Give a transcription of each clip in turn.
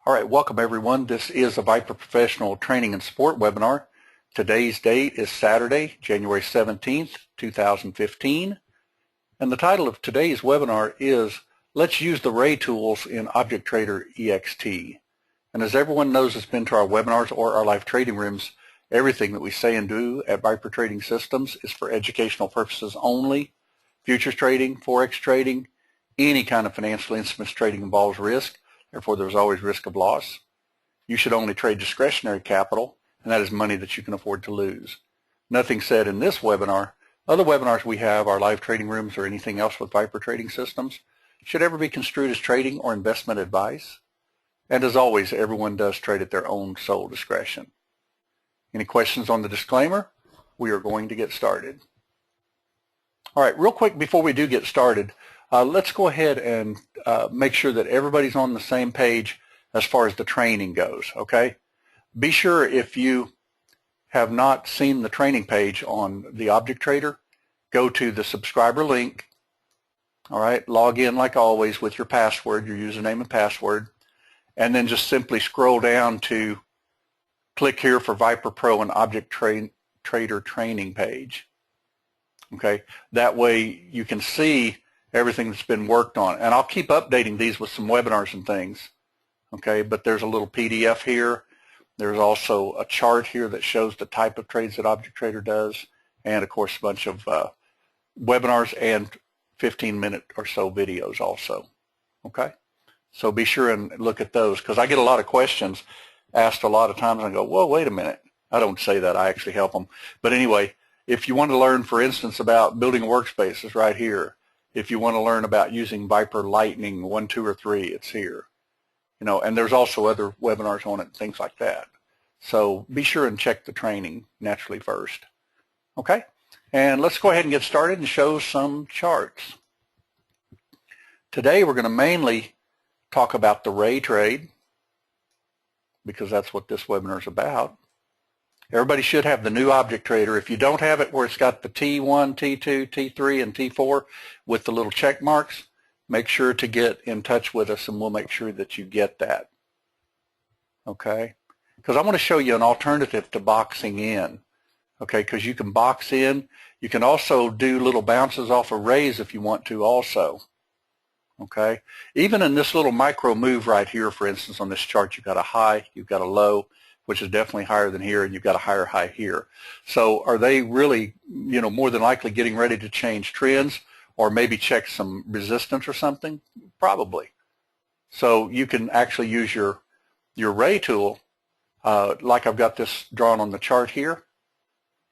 All right, welcome everyone. This is a Viper Professional Training and Support webinar. Today's date is Saturday, January 17th, 2015. And the title of today's webinar is Let's Use the Ray Tools in ObjectTrader EXT. And as everyone knows that's been to our webinars or our live trading rooms, everything that we say and do at Viper Trading Systems is for educational purposes only. Futures trading, Forex trading, any kind of financial instruments trading involves risk. Therefore, there's always risk of loss. You should only trade discretionary capital, and that is money that you can afford to lose. Nothing said in this webinar. Other webinars we have, our live trading rooms or anything else with Viper Trading Systems, should ever be construed as trading or investment advice. And as always, everyone does trade at their own sole discretion. Any questions on the disclaimer? We are going to get started. All right, real quick before we do get started, let's go ahead and make sure that everybody's on the same page as far as the training goes, okay? Be sure if you have not seen the training page on the ObjectTrader, go to the subscriber link, all right? Log in like always with your password, your username and password, and then just simply scroll down to click here for Viper Pro and ObjectTrader training page, okay? That way you can see everything that's been worked on. And I'll keep updating these with some webinars and things, okay? But there's a little PDF here. There's also a chart here that shows the type of trades that ObjectTrader does, and of course a bunch of webinars and 15-minute or so videos also, okay? So be sure and look at those, because I get a lot of questions asked a lot of times, and I go, whoa, wait a minute. I don't say that. I actually help them. But anyway, if you want to learn, for instance, about building a workspace, it's right here. If you want to learn about using Viper Lightning 1, 2, or 3, it's here. You know, and there's also other webinars on it and things like that. So be sure and check the training naturally first. Okay? And let's go ahead and get started and show some charts. Today we're going to mainly talk about the Ray trade, because that's what this webinar is about. Everybody should have the new ObjectTrader. If you don't have it where it's got the T1, T2, T3, and T4 with the little check marks, make sure to get in touch with us and we'll make sure that you get that. Okay? Because I want to show you an alternative to boxing in. Okay? Because you can box in. You can also do little bounces off of rays if you want to also. Okay? Even in this little micro move right here, for instance, on this chart, you've got a high, you've got a low, which is definitely higher than here, and you've got a higher high here. So are they really, you know, more than likely getting ready to change trends or maybe check some resistance or something? Probably. So you can actually use your Ray tool, like I've got this drawn on the chart here.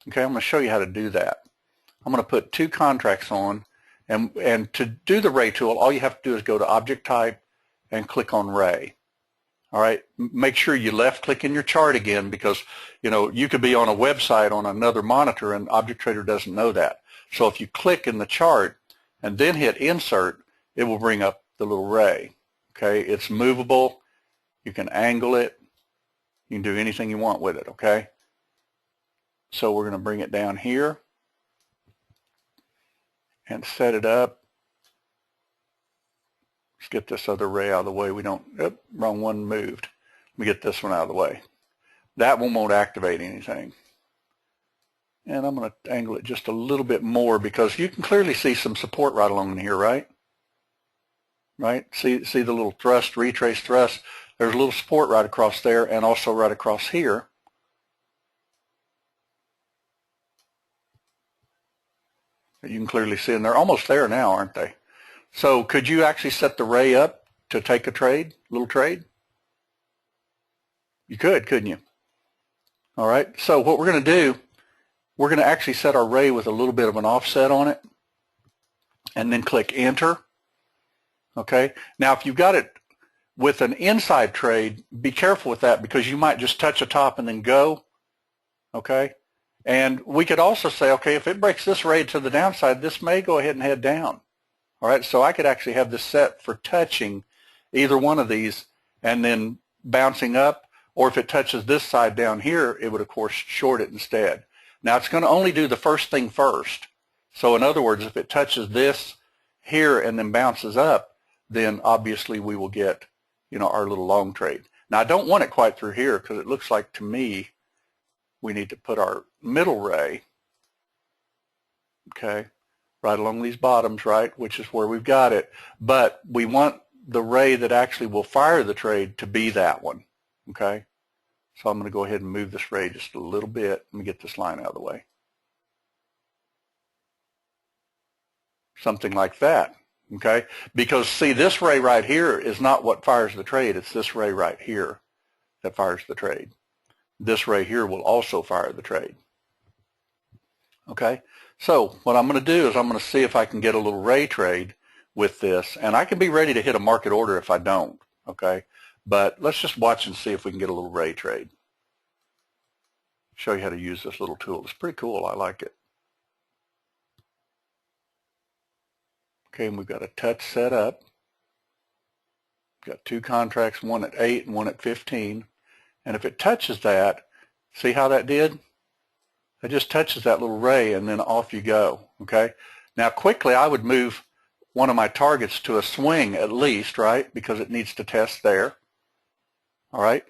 Okay, I'm going to show you how to do that. I'm going to put 2 contracts on, and to do the Ray tool, all you have to do is go to Object Type and click on Ray. All right, make sure you left click in your chart again, because you know you could be on a website on another monitor and ObjectTrader doesn't know that. So if you click in the chart and then hit insert, it will bring up the little ray. Okay, it's movable. You can angle it. You can do anything you want with it. Okay, so we're going to bring it down here and set it up. Let's get this other ray out of the way. We don't, wrong one moved. Let me get this one out of the way. That one won't activate anything. And I'm going to angle it just a little bit more, because you can clearly see some support right along in here, right? Right? See the little thrust, retrace thrust. There's a little support right across there and also right across here. You can clearly see, and they're almost there now, aren't they? So could you actually set the ray up to take a trade, little trade? You could, couldn't you? All right, so what we're going to do, we're going to actually set our ray with a little bit of an offset on it, and then click enter. Okay, now if you've got it with an inside trade, be careful with that, because you might just touch a top and then go. Okay, and we could also say, okay, if it breaks this ray to the downside, this may go ahead and head down. All right, so I could actually have this set for touching either one of these and then bouncing up, or if it touches this side down here, it would, of course, short it instead. Now, it's going to only do the first thing first. So in other words, if it touches this here and then bounces up, then obviously we will get, you know, our little long trade. Now I don't want it quite through here because it looks like to me we need to put our middle ray, okay, right along these bottoms, right, which is where we've got it. But we want the ray that actually will fire the trade to be that one, okay? So I'm going to go ahead and move this ray just a little bit. Let me get this line out of the way. Something like that, okay? Because see, this ray right here is not what fires the trade. It's this ray right here that fires the trade. This ray here will also fire the trade, okay? So what I'm going to do is I'm going to see if I can get a little ray trade with this, and I can be ready to hit a market order if I don't, okay? But let's just watch and see if we can get a little ray trade. Show you how to use this little tool. It's pretty cool. I like it. Okay, and we've got a touch set up. We've got two contracts, one at 8 and one at 15. And if it touches that, see how that did? It just touches that little ray and then off you go, okay? Now quickly I would move one of my targets to a swing at least, right? Because it needs to test there, all right?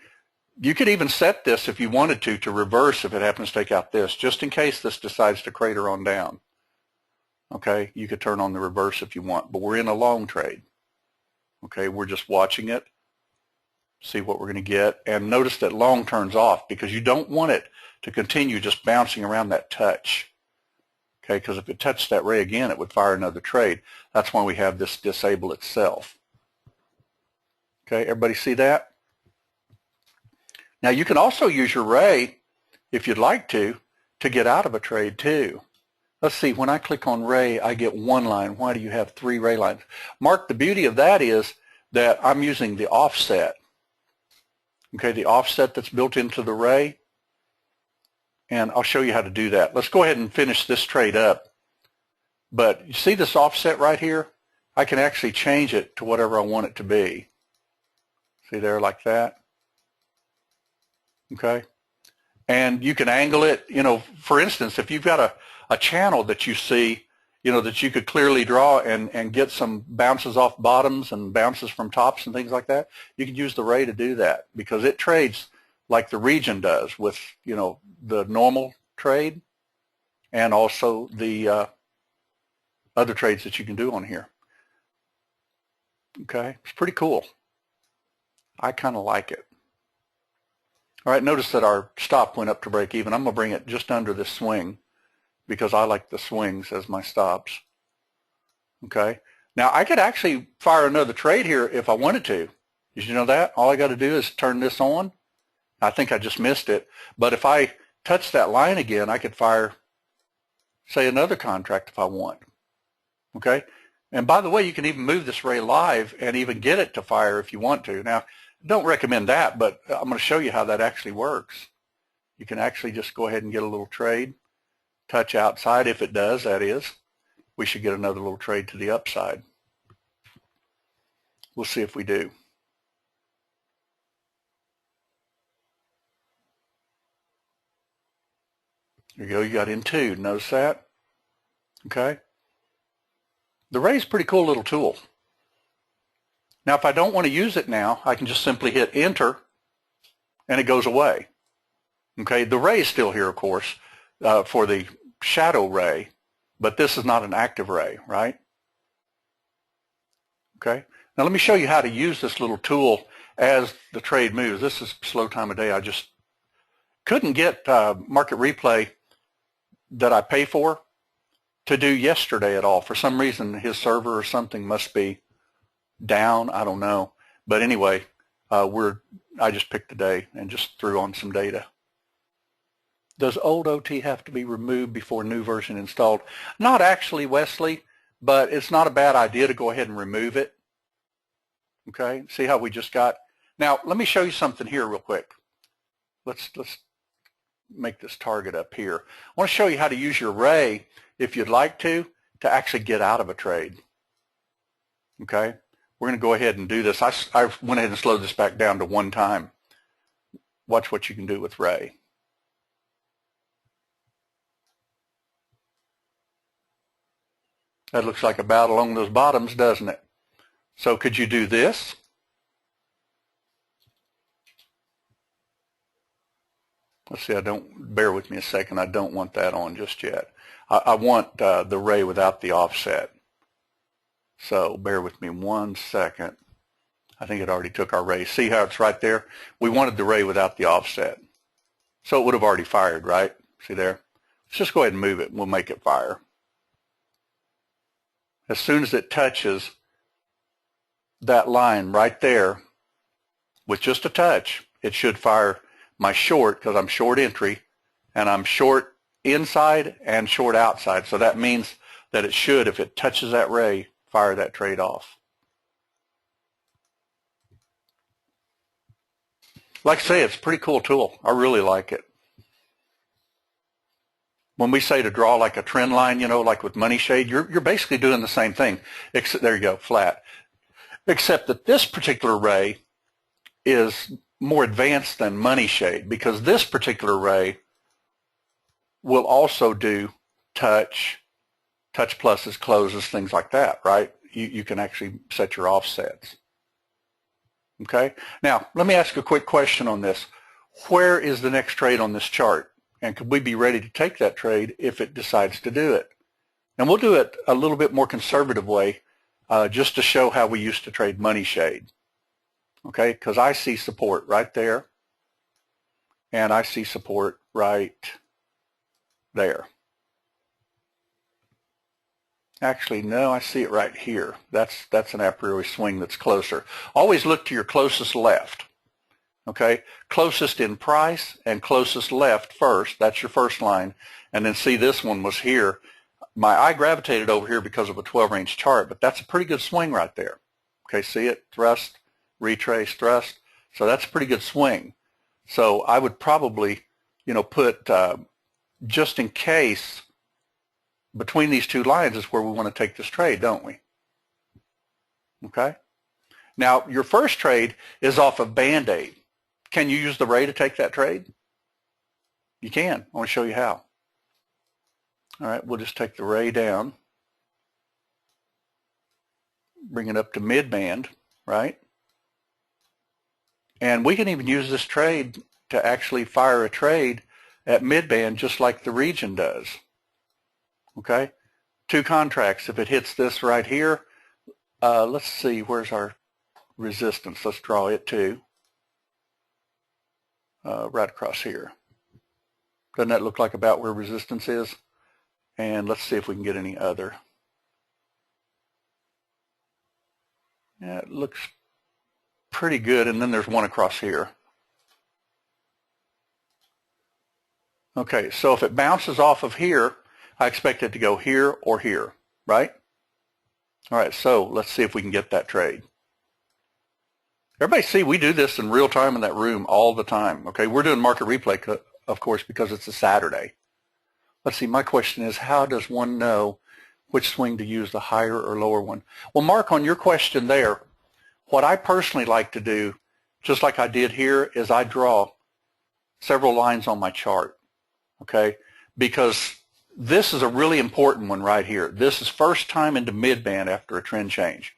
You could even set this if you wanted to reverse if it happens to take out this, just in case this decides to crater on down. Okay, you could turn on the reverse if you want, but we're in a long trade. Okay, we're just watching it, see what we're going to get, and notice that long turns off because you don't want it to continue just bouncing around that touch. Okay, because if it touched that ray again, it would fire another trade. That's why we have this disable itself. Okay, everybody see that? Now you can also use your ray, if you'd like to get out of a trade too. Let's see, when I click on ray, I get one line. Why do you have 3 ray lines? Mark, the beauty of that is that I'm using the offset. Okay, the offset that's built into the ray. And I'll show you how to do that. Let's go ahead and finish this trade up. But you see this offset right here? I can actually change it to whatever I want it to be. See there, like that? Okay, and you can angle it, you know, for instance, if you've got a channel that you see, you know, that you could clearly draw and get some bounces off bottoms and bounces from tops and things like that, you can use the ray to do that because it trades like the region does with, you know, the normal trade and also the other trades that you can do on here. Okay, it's pretty cool. I kind of like it. All right, notice that our stop went up to break even. I'm going to bring it just under this swing because I like the swings as my stops. Okay, now I could actually fire another trade here if I wanted to. Did you know that? All I got to do is turn this on. I think I just missed it. But if I touch that line again, I could fire, say, another contract if I want. Okay, and by the way, you can even move this ray live and even get it to fire if you want to. Now, don't recommend that, but I'm going to show you how that actually works. You can actually just go ahead and get a little trade, touch outside. If it does, that is, we should get another little trade to the upside. We'll see if we do. There you go, you got in 2. Notice that? Okay. The ray is a pretty cool little tool. Now, if I don't want to use it now, I can just simply hit enter and it goes away. Okay, the ray is still here, of course, for the shadow ray, but this is not an active ray, right? Okay, now let me show you how to use this little tool as the trade moves. This is slow time of day. I just couldn't get Market Replay that I pay for to do yesterday at all. For some reason, his server or something must be down. I don't know. But anyway, I just picked a day and just threw on some data. Does old OT have to be removed before new version installed? Not actually, Wesley, but it's not a bad idea to go ahead and remove it. Okay, see how we just got. Now, let me show you something here real quick. Let's make this target up here. I want to show you how to use your ray, if you'd like to actually get out of a trade. Okay, we're going to go ahead and do this. I went ahead and slowed this back down to 1 time. Watch what you can do with ray. That looks like a bout along those bottoms, doesn't it? So could you do this? Let's see, bear with me a second, I don't want that on just yet. I want the ray without the offset. So bear with me 1 second. I think it already took our ray. See how it's right there? We wanted the ray without the offset. So it would have already fired, right? See there? Let's just go ahead and move it and we'll make it fire. As soon as it touches that line right there, with just a touch, it should fire my short, because I'm short entry, and I'm short inside and short outside. So that means that it should, if it touches that ray, fire that trade off. Like I say, it's a pretty cool tool. I really like it. When we say to draw like a trend line, you know, like with money shade, you're basically doing the same thing. Except, there you go, flat. Except that this particular ray is more advanced than money shade, because this particular ray will also do touch pluses, closes, things like that, right? You can actually set your offsets. Okay? Now, let me ask a quick question on this. Where is the next trade on this chart? And could we be ready to take that trade if it decides to do it? And we'll do it a little bit more conservative way, just to show how we used to trade money shade. Okay? Because I see support right there, and I see support right there. Actually, no, I see it right here. That's an a priori swing that's closer. Always look to your closest left. Okay, closest in price and closest left first. That's your first line. And then see, this one was here. My eye gravitated over here because of a 12-range chart, but that's a pretty good swing right there. Okay, see it? Thrust, retrace, thrust. So that's a pretty good swing. So I would probably, you know, put just in case, between these two lines is where we want to take this trade, don't we? Okay. Now, your first trade is off of Band-Aid. Can you use the ray to take that trade? You can. I want to show you how. All right, we'll just take the ray down, bring it up to mid-band, right? And we can even use this trade to actually fire a trade at mid-band just like the region does. Okay, 2 contracts. If it hits this right here, let's see, where's our resistance? Let's draw it too. Right across here. Doesn't that look like about where resistance is? And let's see if we can get any other. Yeah, it looks pretty good. And then there's one across here. Okay, so if it bounces off of here, I expect it to go here or here, right? All right, so let's see if we can get that trade. Everybody see, we do this in real time in that room all the time. Okay, we're doing market replay, of course, because it's a Saturday. Let's see, my question is, how does one know which swing to use, the higher or lower one? Well, Mark, on your question there, what I personally like to do, just like I did here, is I draw several lines on my chart, okay? Because this is a really important one right here. This is first time into mid-band after a trend change.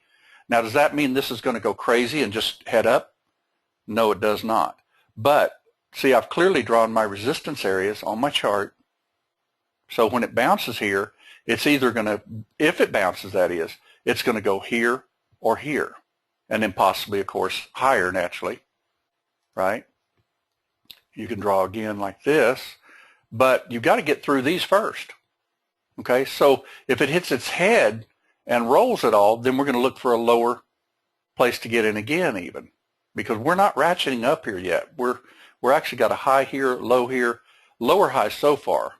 Now, does that mean this is going to go crazy and just head up? No, it does not. But, see, I've clearly drawn my resistance areas on my chart. So when it bounces here, it's either going to, if it bounces, that is, it's going to go here or here. And then possibly, of course, higher naturally, right? You can draw again like this, but you've got to get through these first. Okay, so if it hits its head and rolls it all, then we're going to look for a lower place to get in again even, because we're not ratcheting up here yet. We're actually got a high here, lower high so far.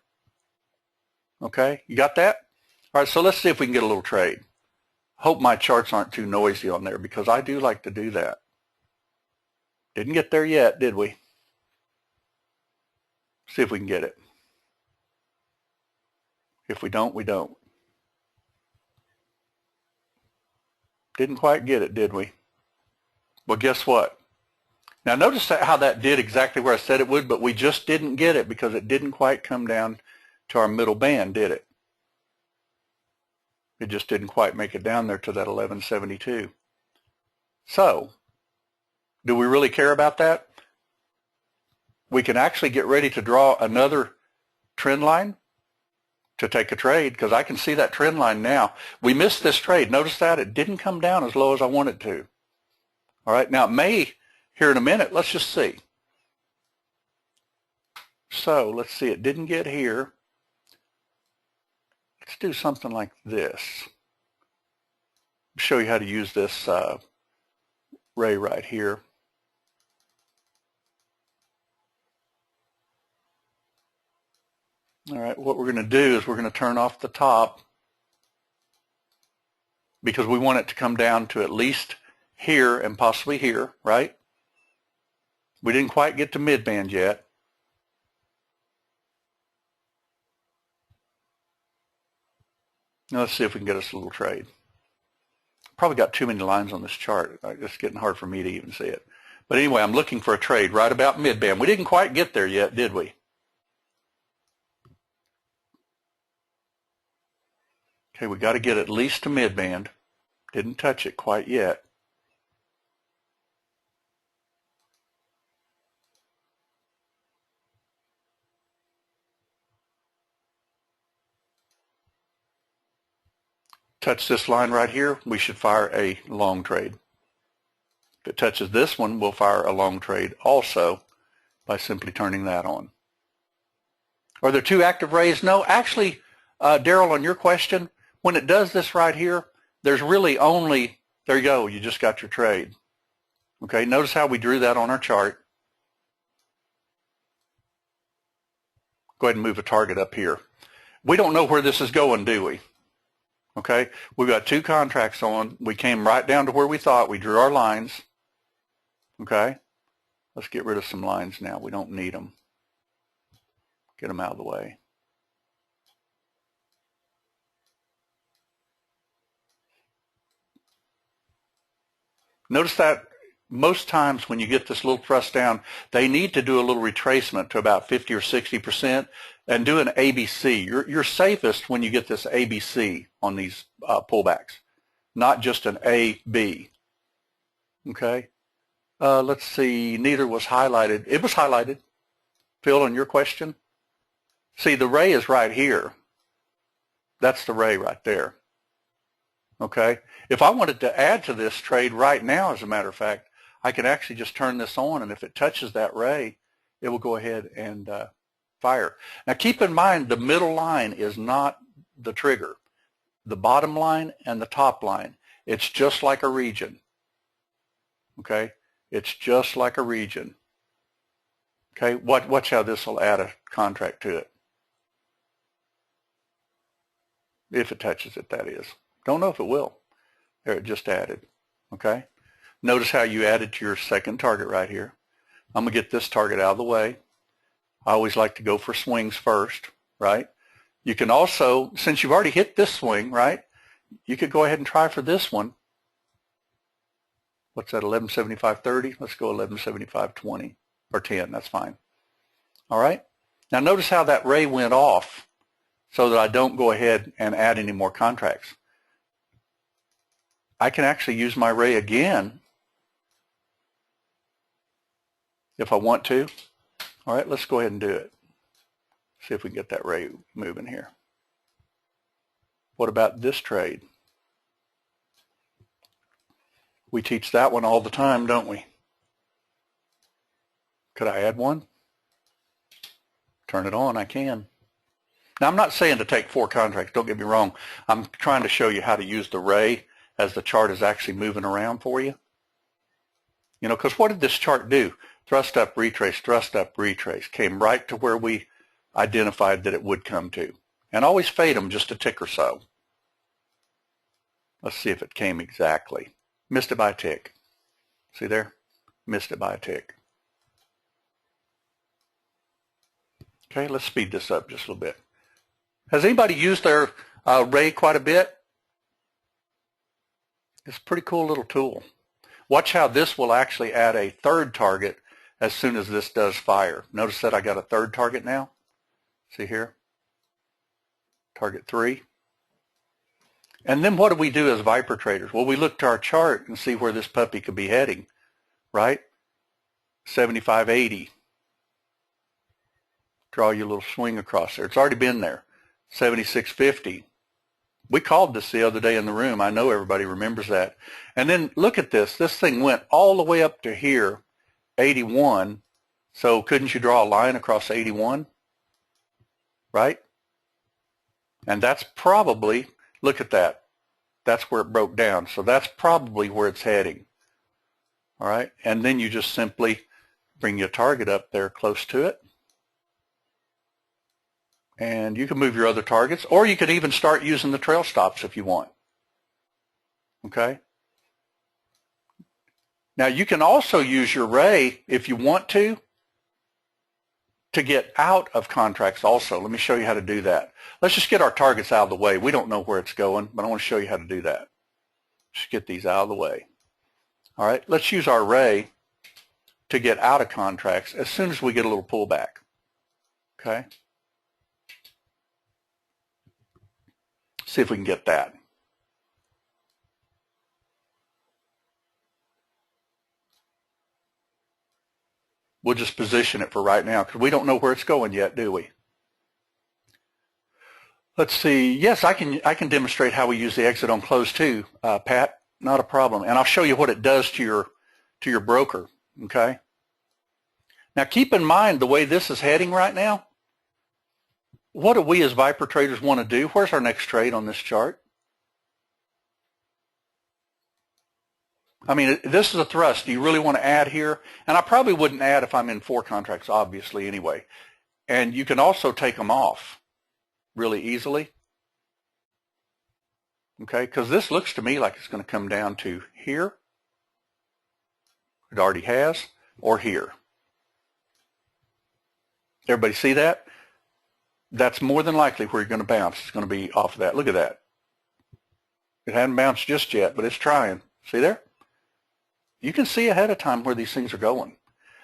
Okay, you got that? All right, so let's see if we can get a little trade. Hope my charts aren't too noisy on there, because I do like to do that. Didn't get there yet, did we? See if we can get it. If we don't, we don't. Didn't quite get it, did we? Well, guess what? Now notice how that did exactly where I said it would, but we just didn't get it because it didn't quite come down to our middle band, did it? It just didn't quite make it down there to that 1172. So, do we really care about that? we can actually get ready to draw another trend line to take a trade, because I can see that trend line now. We missed this trade. Notice that it didn't come down as low as I wanted to. All right, now it may here in a minute. Let's just see. So let's see, it didn't get here. Let's do something like this. Show you how to use this ray right here. All right, what we're going to do is we're going to turn off the top, because we want it to come down to at least here and possibly here, right? We didn't quite get to midband yet. Now let's see if we can get us a little trade. Probably got too many lines on this chart. It's getting hard for me to even see it. But anyway, I'm looking for a trade right about midband. We didn't quite get there yet, did we? Okay, we got to get at least to midband. Didn't touch it quite yet. Touch this line right here, we should fire a long trade. If it touches this one, we'll fire a long trade also by simply turning that on. Are there two active rays? No, actually, Daryl, on your question, when it does this right here, there's really only, there you go, you just got your trade. Okay, notice how we drew that on our chart. Go ahead and move a target up here. We don't know where this is going, do we? Okay, we've got two contracts on. We came right down to where we thought. We drew our lines. Okay, let's get rid of some lines now. We don't need them. Get them out of the way. Notice that most times when you get this little thrust down, they need to do a little retracement to about 50 or 60% and do an ABC. You're safest when you get this ABC on these pullbacks, not just an AB. Okay. Let's see. Neither was highlighted. It was highlighted. Phil, on your question. See, the ray is right here. That's the ray right there. Okay. If I wanted to add to this trade right now, as a matter of fact, I can actually just turn this on, and if it touches that ray, it will go ahead and fire. Now keep in mind, the middle line is not the trigger. The bottom line and the top line, it's just like a region. Okay, it's just like a region. Okay, watch how this will add a contract to it. If it touches it, that is. Don't know if it will. There, it just added. Okay. Notice how you added to your second target right here. I'm going to get this target out of the way. I always like to go for swings first, right? You can also, since you've already hit this swing, right, you could go ahead and try for this one. What's that, 1175.30? Let's go 1175.20 or 10. That's fine. All right. Now notice how that ray went off so that I don't go ahead and add any more contracts. I can actually use my ray again if I want to. All right, let's go ahead and do it. See if we can get that ray moving here. What about this trade? We teach that one all the time, don't we? Could I add one? Turn it on, I can. Now, I'm not saying to take 4 contracts, don't get me wrong. I'm trying to show you how to use the ray as the chart is actually moving around for you. You know, because what did this chart do? Thrust up, retrace, came right to where we identified that it would come to. And always fade them just a tick or so. Let's see if it came exactly. Missed it by a tick. See there? Missed it by a tick. Okay, let's speed this up just a little bit. Has anybody used their ray quite a bit? It's a pretty cool little tool. Watch how this will actually add a third target as soon as this does fire. Notice that I got a third target now. See here? Target 3. And then what do we do as Viper traders? Well, we look to our chart and see where this puppy could be heading, right? 75.80. Draw your little swing across there. It's already been there. 76.50. We called this the other day in the room. I know everybody remembers that. And then look at this. This thing went all the way up to here, 81. So couldn't you draw a line across 81? Right? And that's probably, look at that. That's where it broke down. So that's probably where it's heading. All right? And then you just simply bring your target up there close to it. And you can move your other targets, or you could even start using the trail stops if you want. Okay? Now you can also use your ray if you want to get out of contracts also. Let me show you how to do that. Let's just get our targets out of the way. We don't know where it's going, but I want to show you how to do that. Just get these out of the way. All right, let's use our ray to get out of contracts as soon as we get a little pullback. Okay? See if we can get that. We'll just position it for right now because we don't know where it's going yet, do we? Let's see. Yes, I can demonstrate how we use the exit on close too, Pat. Not a problem. And I'll show you what it does to your broker. Okay. Now keep in mind the way this is heading right now. What do we as Viper traders want to do? Where's our next trade on this chart? I mean, this is a thrust. Do you really want to add here? And I probably wouldn't add if I'm in 4 contracts, obviously, anyway. And you can also take them off really easily. Okay, because this looks to me like it's going to come down to here. It already has, or here. Everybody see that? That's more than likely where you're going to bounce. It's going to be off of that. Look at that. It hadn't bounced just yet, but it's trying. See there? You can see ahead of time where these things are going.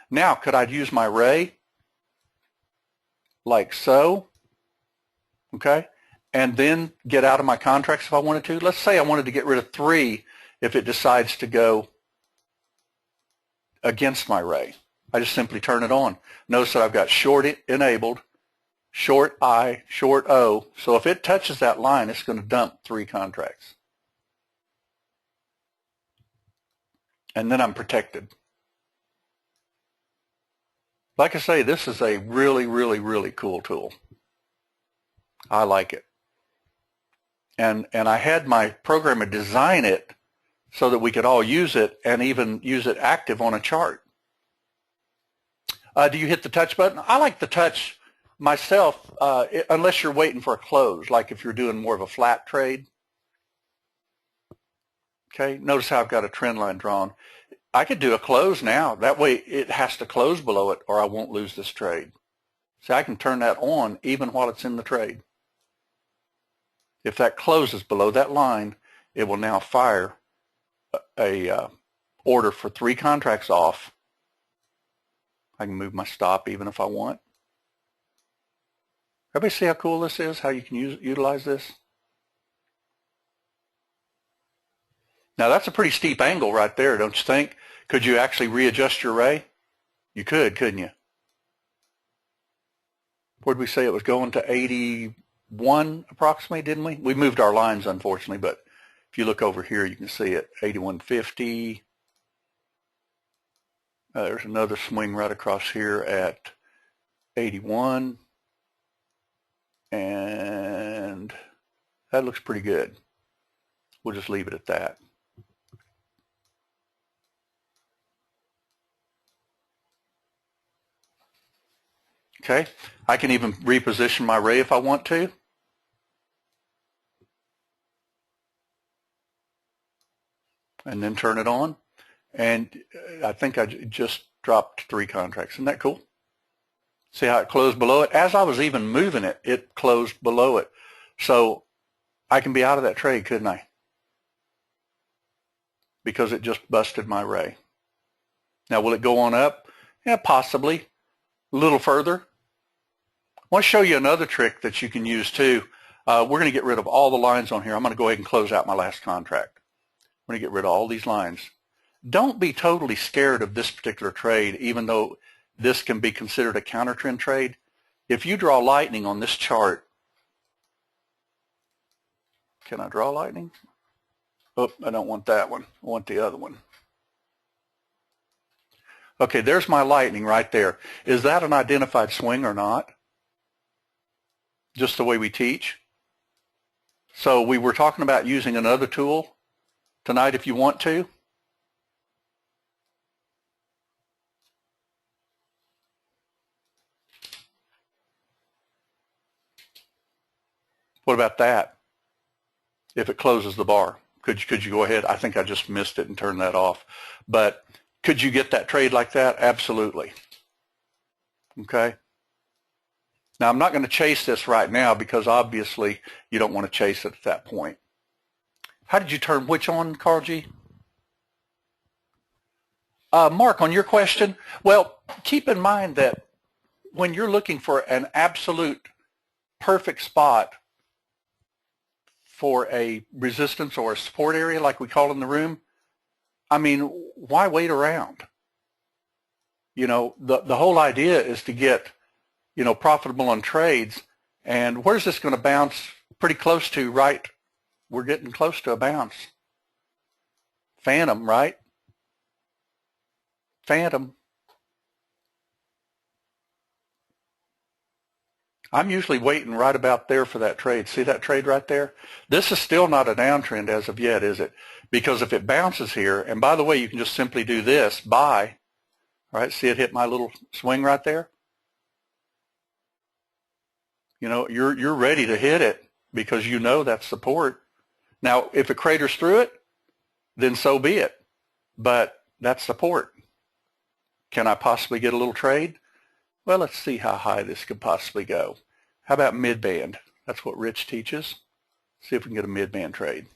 Now, could I use my ray like so? Okay? And then get out of my contracts if I wanted to. Let's say I wanted to get rid of 3 if it decides to go against my ray. I just simply turn it on. Notice that I've got short enabled, short I, short O. So if it touches that line, it's going to dump 3 contracts. And then I'm protected. Like I say, this is a really, really, really cool tool. I like it. And I had my programmer design it so that we could all use it and even use it active on a chart. Do you hit the touch button? I like the touch myself, unless you're waiting for a close, like if you're doing more of a flat trade. Okay, notice how I've got a trend line drawn. I could do a close now. That way it has to close below it or I won't lose this trade. See, I can turn that on even while it's in the trade. If that closes below that line, it will now fire a order for 3 contracts off. I can move my stop even if I want. Everybody see how cool this is, how you can utilize this? Now that's a pretty steep angle right there, don't you think? Could you actually readjust your ray? You could, couldn't you? Where did we say it was going to 81 approximately, didn't we? We moved our lines, unfortunately, but if you look over here, you can see it, 81.50. There's another swing right across here at 81. And that looks pretty good. We'll just leave it at that. Okay, I can even reposition my ray if I want to. And then turn it on. And I think I just dropped 3 contracts. Isn't that cool? See how it closed below it? As I was even moving it, it closed below it. So I can be out of that trade, couldn't I? Because it just busted my ray. Now, will it go on up? Yeah, possibly. A little further. I want to show you another trick that you can use too. We're going to get rid of all the lines on here. I'm going to go ahead and close out my last contract. I'm going to get rid of all these lines. Don't be totally scared of this particular trade, even though this can be considered a counter trend trade. If you draw lightning on this chart, can I draw lightning? Oh, I don't want that one. I want the other one. Okay, there's my lightning right there. Is that an identified swing or not? Just the way we teach? So we were talking about using another tool tonight if you want to. What about that? If it closes the bar, could you go ahead? I think I just missed it and turned that off. But could you get that trade like that? Absolutely. Okay. Now I'm not going to chase this right now because obviously you don't want to chase it at that point. How did you turn which on, Carl G? Mark, on your question, well, keep in mind that when you're looking for an absolute perfect spot for a resistance or a support area like we call in the room, I mean, why wait around? You know, the whole idea is to get, you know, profitable on trades. And where's this going to bounce? Pretty close to, right? We're getting close to a bounce. Phantom, right? Phantom. I'm usually waiting right about there for that trade. See that trade right there? This is still not a downtrend as of yet, is it? Because if it bounces here, and by the way, you can just simply do this, buy, right? See it hit my little swing right there? You know, you're ready to hit it because you know that's support. Now, if it craters through it, then so be it. But that's support. Can I possibly get a little trade? Well, let's see how high this could possibly go. How about mid-band? That's what Rich teaches. See if we can get a mid-band trade.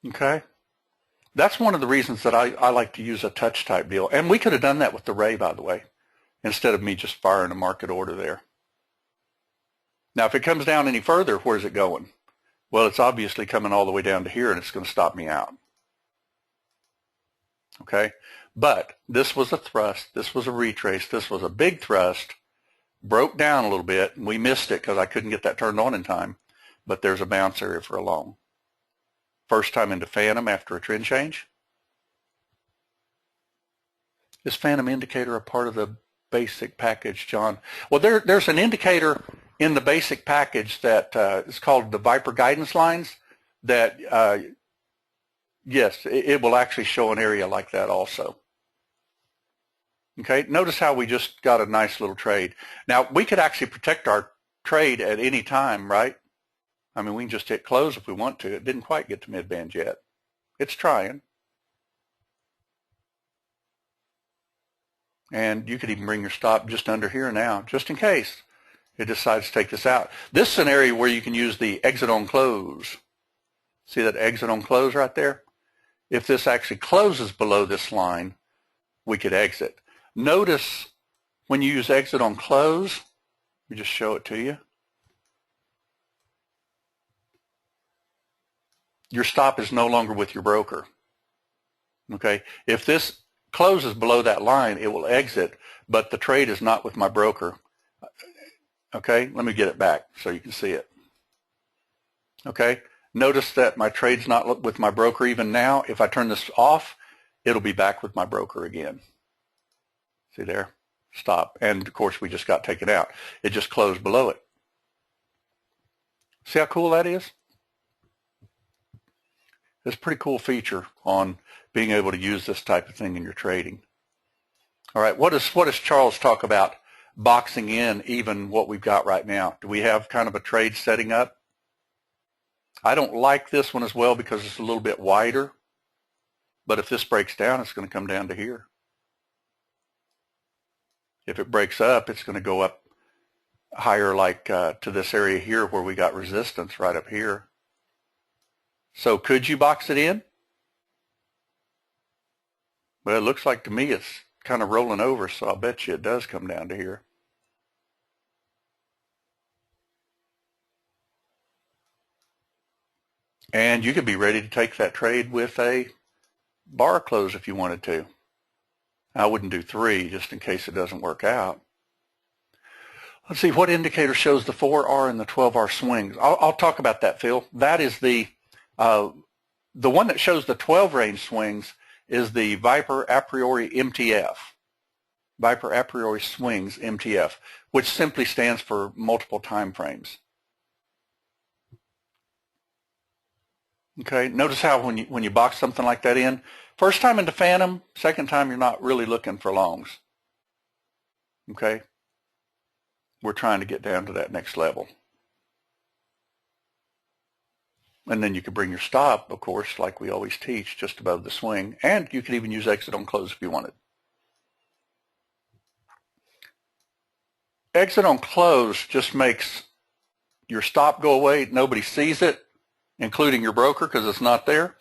Okay? That's one of the reasons that I like to use a touch type deal. And we could have done that with the Ray, by the way, instead of me just firing a market order there. Now, if it comes down any further, where's it going? Well, it's obviously coming all the way down to here, and it's going to stop me out. Okay? But this was a thrust. This was a retrace. This was a big thrust. Broke down a little bit, and we missed it because I couldn't get that turned on in time. But there's a bounce area for a long. First time into Phantom after a trend change. Is Phantom indicator a part of the basic package, John? Well, there's an indicator in the basic package that is called the Viper guidance lines that, yes, it will actually show an area like that also. Okay, notice how we just got a nice little trade. Now, we could actually protect our trade at any time, right? I mean, we can just hit close if we want to. It didn't quite get to mid-band yet. It's trying. And you could even bring your stop just under here now, just in case it decides to take this out. This is an area where you can use the exit on close. See that exit on close right there? If this actually closes below this line, we could exit. Notice when you use exit on close, let me just show it to you. Your stop is no longer with your broker. Okay, if this closes below that line, it will exit, but the trade is not with my broker. Okay, let me get it back so you can see it. Okay, notice that my trade's not with my broker even now. If I turn this off, it'll be back with my broker again. See there? Stop. And of course, we just got taken out. It just closed below it. See how cool that is? It's a pretty cool feature on being able to use this type of thing in your trading. All right, what does Charles talk about boxing in even what we've got right now? Do we have kind of a trade setting up? I don't like this one as well because it's a little bit wider, but if this breaks down, it's going to come down to here. If it breaks up, it's going to go up higher like to this area here where we got resistance right up here. So could you box it in? Well, it looks like to me it's kind of rolling over, so I'll bet you it does come down to here. And you could be ready to take that trade with a bar close if you wanted to. I wouldn't do 3 just in case it doesn't work out. Let's see, what indicator shows the 4R and the 12R swings? I'll talk about that, Phil. That is the one that shows the 12 range swings is the Viper a priori MTF. Viper a priori swings MTF, which simply stands for multiple time frames. Okay, notice how when you box something like that in, first time into Phantom, second time you're not really looking for longs. Okay, we're trying to get down to that next level. And then you could bring your stop, of course, like we always teach, just above the swing. And you could even use exit on close if you wanted. Exit on close just makes your stop go away. Nobody sees it, including your broker, because it's not there.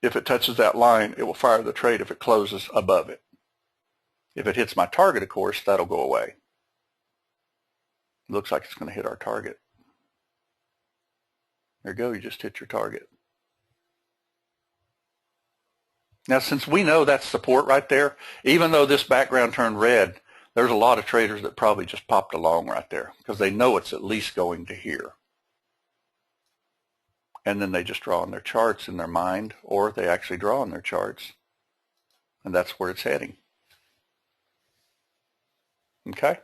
If it touches that line, it will fire the trade if it closes above it. If it hits my target, of course, that'll go away. It looks like it's going to hit our target. There you go, you just hit your target. Now, since we know that's support right there, even though this background turned red, there's a lot of traders that probably just popped a long right there because they know it's at least going to here. And then they just draw on their charts in their mind, or they actually draw on their charts, and that's where it's heading. Okay?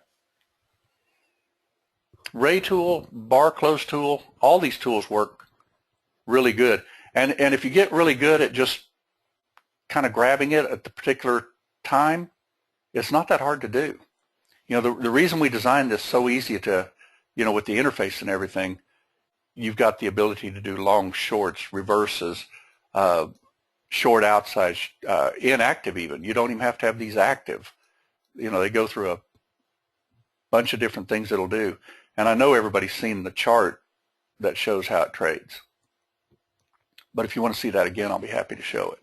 Ray tool, bar close tool, all these tools work really good. And if you get really good at just kind of grabbing it at the particular time, it's not that hard to do. You know, the reason we designed this so easy to, you know, with the interface and everything, you've got the ability to do long shorts, reverses, short outside, inactive even. You don't even have to have these active. You know, they go through a bunch of different things it'll do. And I know everybody's seen the chart that shows how it trades. But if you want to see that again, I'll be happy to show it.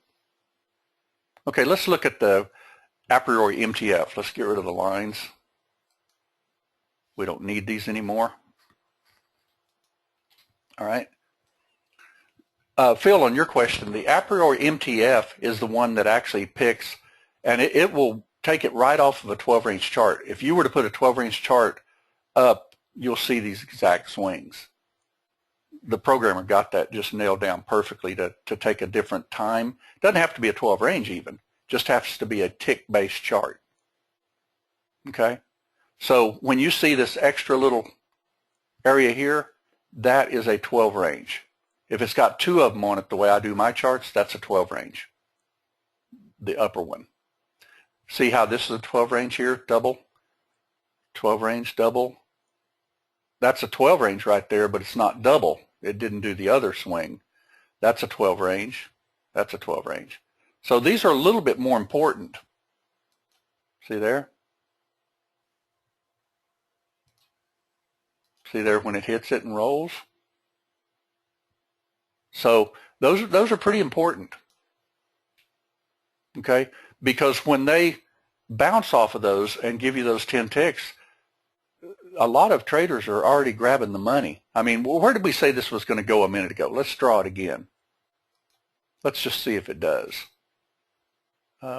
Okay, let's look at the a priori MTF. Let's get rid of the lines. We don't need these anymore. All right. Phil, on your question, the a priori MTF is the one that actually picks, and it will take it right off of a 12-range chart. If you were to put a 12-range chart up, you'll see these exact swings. The programmer got that just nailed down perfectly to take a different time. Doesn't have to be a 12-range even. Just has to be a tick-based chart. Okay? So when you see this extra little area here, that is a 12-range. If it's got 2 of them on it, the way I do my charts, that's a 12-range, the upper one. See how this is a 12-range here, double, 12-range, double. That's a 12-range right there, but it's not double. It didn't do the other swing. That's a 12-range. That's a 12-range. So these are a little bit more important. See there? See there when it hits it and rolls? So those are pretty important. Okay? Because when they bounce off of those and give you those 10 ticks, a lot of traders are already grabbing the money. I mean, where did we say this was going to go a minute ago? Let's draw it again. Let's just see if it does.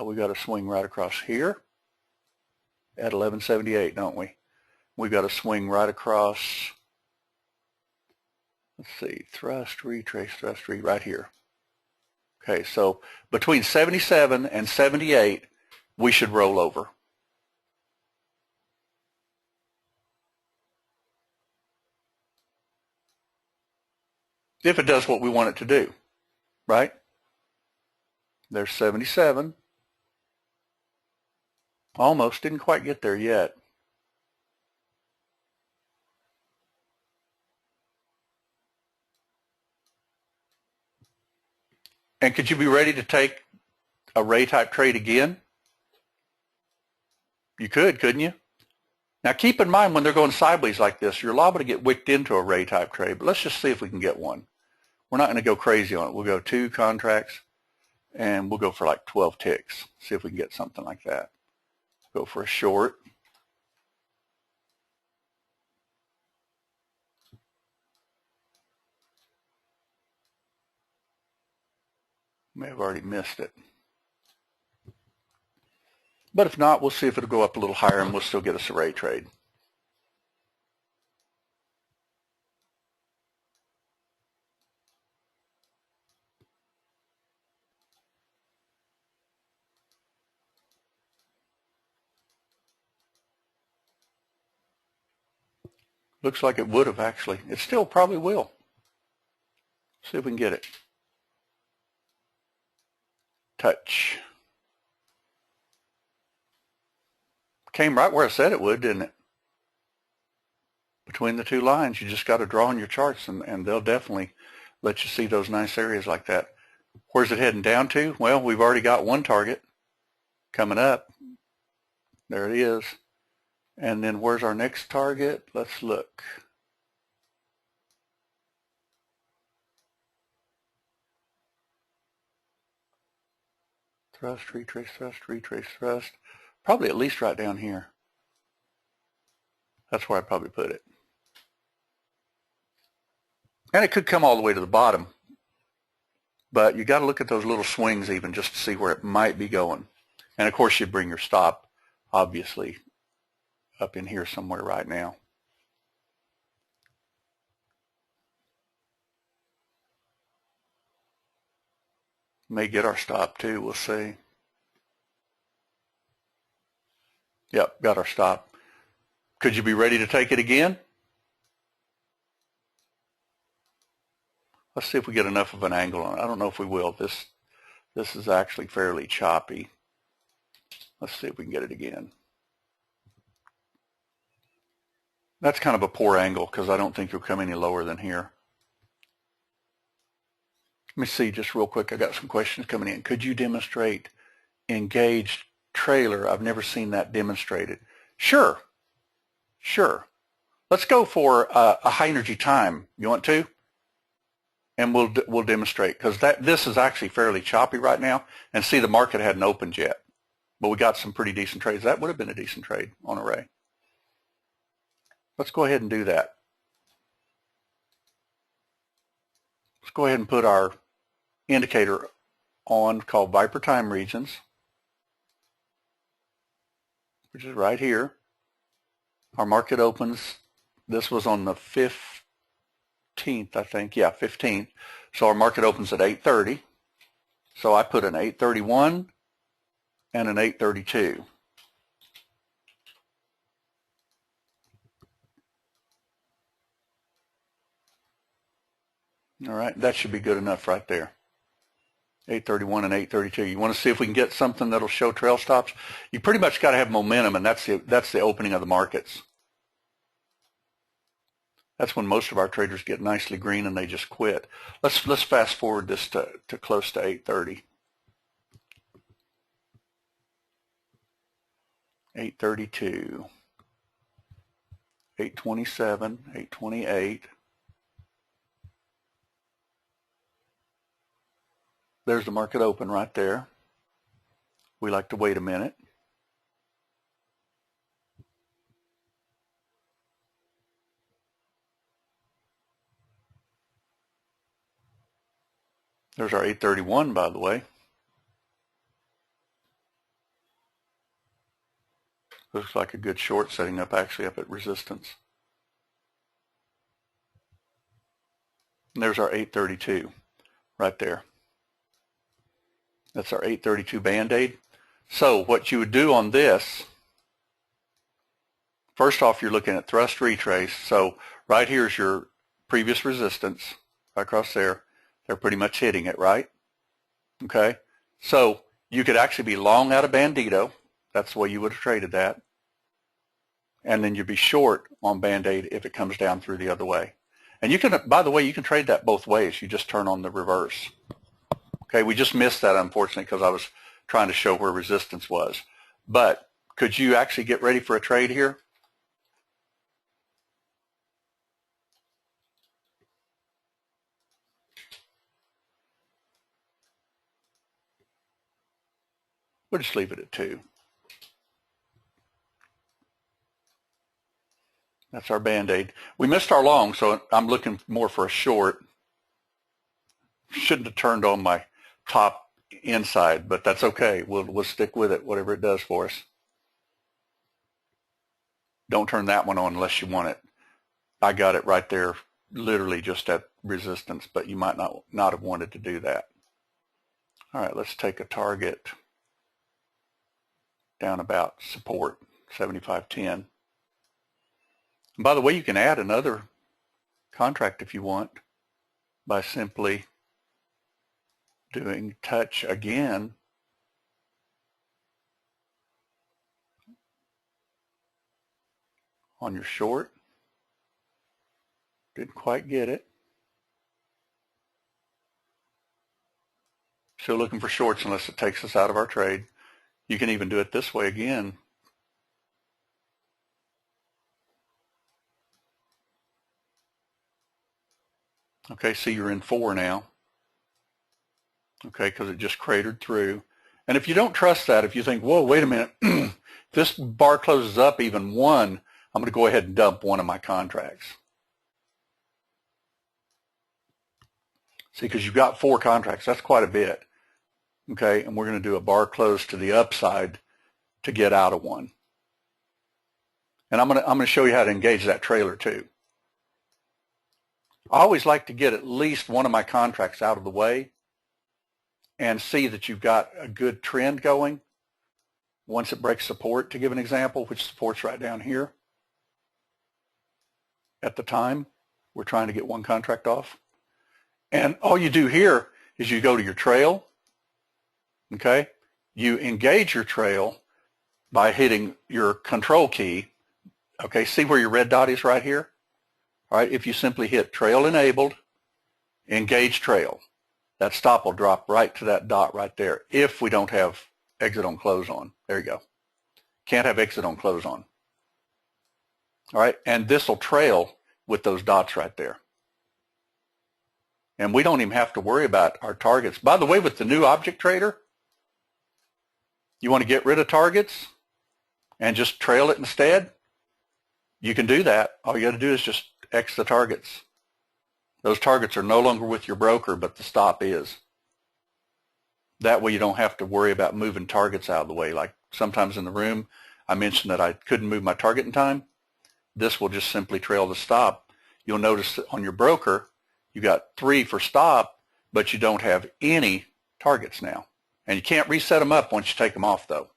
We got a swing right across here at 1178, don't we? We got a swing right across, let's see, thrust, retrace, thrust, right here. Okay, so between 77 and 78, we should roll over. If it does what we want it to do, right? There's 77. Almost, didn't quite get there yet. And could you be ready to take a Ray type trade again? You could, couldn't you? Now keep in mind when they're going sideways like this, you're liable to get wicked into a Ray type trade, but let's just see if we can get one. We're not going to go crazy on it. We'll go 2 contracts and we'll go for like 12 ticks. See if we can get something like that. Go for a short. May have already missed it. But if not, we'll see if it'll go up a little higher and we'll still get us a rate trade. Looks like it would have actually. It still probably will. See if we can get it. Touch. Came right where I said it would, didn't it? Between the two lines, you just got to draw on your charts, and they'll definitely let you see those nice areas like that. Where's it heading down to? Well, we've already got one target coming up. There it is. And then where's our next target? Let's look. Thrust, retrace, thrust, retrace, thrust. Probably at least right down here. That's where I'd probably put it. And it could come all the way to the bottom. But you got to look at those little swings even just to see where it might be going. And of course you bring your stop, obviously, up in here somewhere right now. May get our stop too, we'll see. Yep, got our stop. Could you be ready to take it again? Let's see if we get enough of an angle on it. I don't know if we will. This is actually fairly choppy. Let's see if we can get it again. That's kind of a poor angle because I don't think you'll come any lower than here. Let me see just real quick. I got some questions coming in. Could you demonstrate engaged trailer? I've never seen that demonstrated. Sure. Sure. Let's go for a high energy time. You want to? And we'll demonstrate because this is actually fairly choppy right now. And see, the market hadn't opened yet, but we got some pretty decent trades. That would have been a decent trade on Array. Let's go ahead and do that. Let's go ahead and put our indicator on called Viper Time Regions, which is right here. Our market opens. This was on the 15th, I think. Yeah, 15th. So our market opens at 8:30. So I put an 8:31 and an 8:32. All right, that should be good enough right there. 8:31 and 8:32. You want to see if we can get something that'll show trail stops? You pretty much got to have momentum, and that's the opening of the markets. That's when most of our traders get nicely green and they just quit. Let's fast forward this to close to 8:30. 8:32. 8:27. 8:28. There's the market open right there. We like to wait a minute. There's our 8:31, by the way. Looks like a good short setting up actually up at resistance. And there's our 8:32 right there. That's our 8:32 Band-Aid. So what you would do on this, first off, you're looking at thrust retrace. So right here is your previous resistance right across there. They're pretty much hitting it, right? Okay. So you could actually be long out of Bandito. That's the way you would have traded that. And then you'd be short on Band-Aid if it comes down through the other way. And you can, by the way, you can trade that both ways. You just turn on the reverse. Okay, we just missed that, unfortunately, because I was trying to show where resistance was. But could you actually get ready for a trade here? We'll just leave it at 2. That's our Band-Aid. We missed our long, so I'm looking more for a short. Shouldn't have turned on my top inside, but that's okay. We'll stick with it, whatever it does for us. Don't turn that one on unless you want it. I got it right there, literally just at resistance, but you might not have wanted to do that. All right, let's take a target down about support, 75.10. And by the way, you can add another contract if you want by simply doing touch again on your short. Didn't quite get it. Still looking for shorts unless it takes us out of our trade. You can even do it this way again. Okay, see you're in 4 now. Okay, because it just cratered through. And if you don't trust that, if you think, whoa, wait a minute, if this bar closes up even 1, I'm going to go ahead and dump one of my contracts. See, because you've got 4 contracts, that's quite a bit. Okay, and we're going to do a bar close to the upside to get out of one. And I'm going to show you how to engage that trailer too. I always like to get at least one of my contracts out of the way and see that you've got a good trend going. Once it breaks support, to give an example, which support's right down here. At the time, we're trying to get one contract off. And all you do here is you go to your trail. Okay, you engage your trail by hitting your control key. Okay, see where your red dot is right here? All right, if you simply hit trail enabled, engage trail, that stop will drop right to that dot right there if we don't have exit on close on. There you go. Can't have exit on close on. All right, and this will trail with those dots right there. And we don't even have to worry about our targets. By the way, with the new object trader, you want to get rid of targets and just trail it instead? You can do that. All you got to do is just X the targets. Those targets are no longer with your broker, but the stop is. That way you don't have to worry about moving targets out of the way. Like sometimes in the room, I mentioned that I couldn't move my target in time. This will just simply trail the stop. You'll notice that on your broker, you got 3 for stop, but you don't have any targets now. And you can't reset them up once you take them off, though.